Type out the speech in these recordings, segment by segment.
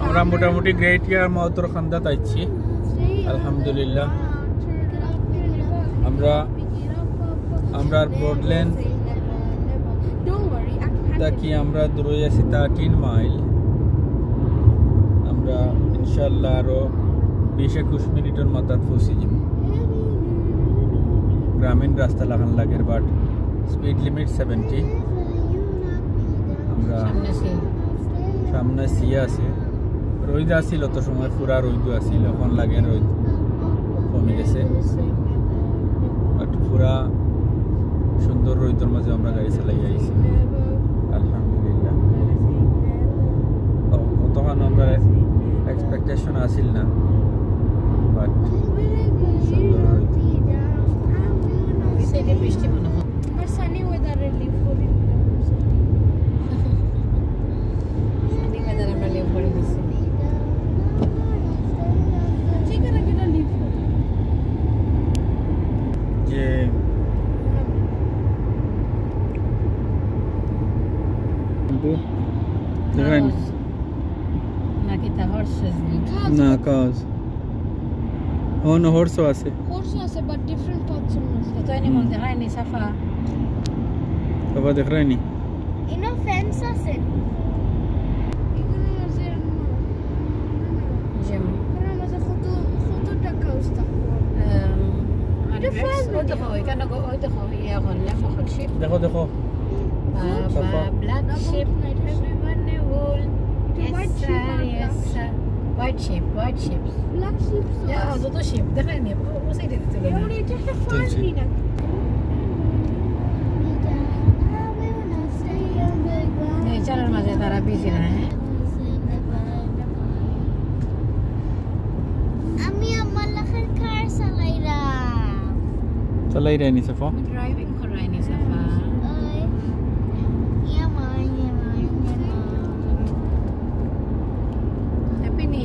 আমরা মোটামুটি গ্রেট ইয়ার মাউতর খান্দা তাইছি আলহামদুলিল্লাহ আমরা বোর্ডল্যান্ড দেখি আমরা দূরে আছি 13 মাইল আমরা ইনশাআল্লাহ আরো 20-21 মিনিটের মাথায় পৌঁছে যাব গ্রামীণ রাস্তা লাগান লাগের বাট স্পিড লিমিট 70 আমরা সামনে সিয়া আছে রোদ আসিল তো সময় পুরা রোদ আসিল এখন লাগে রোদ কমে গেছে বাট পুরা সুন্দর রোদের মাঝে আমরা গাড়ি চালাই আইছি আলহামদুলিল্লাহ তখন আমরা এক্সপেকটেশন আসিল না বাট সুন্দর রোদ সেটা বৃষ্টি মনে হয় আর সানি ওয়েদারে লিভ করি সানি ওয়েদারে আমরা লিভ করে দিছি ঠিক আছে কিনা লিভ করি যে দেখেন নাকি তা হর্সেস না কাজ না হর্স আছে বাট ডিফারেন্ট টাইপস অফ তো এনে মধ্যে হয়নি সাফা বাবা দেখ রাইনি ইনো ফেন্স আছে এগুলো আছে যেমন কোন মাঝে কত টাকা উস্তা আরে দেখো এখানে ওই দেখো ইয়া হলে ফখর শিপ দেখো দেখো black sheep everyone will white ship black sheep yeah যত শিপ দেখাই নি ও সাইডে দিতে এমন এটা একটা ফানি না এই চালার মাঝে তারা বিজি না হ্যাঁ আমি আমার লাখার কার চালাই রাইনি সাফা ড্রাইভিং করাই নি সাফা হ্যাপি নি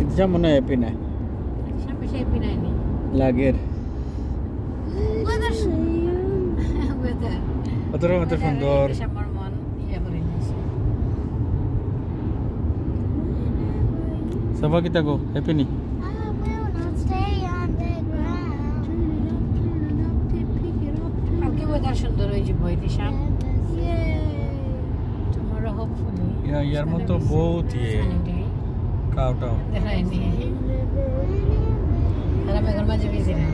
ইচ্ছা মনে হয় পিনা সামনে সেই পিনাই নি লাগের ওয়েদার অত সুন্দর আমার মন ইয়া করে নিছে সাফা কিতা গো হ্যাপি নি কালকে ওয়েদার সুন্দর হয়ে যাবে এই দিশাম tomorrow hopefully ইয়ার মতো বহুত কাউটাও দেখাই নি তারা মেঘের মাঝে বিজি না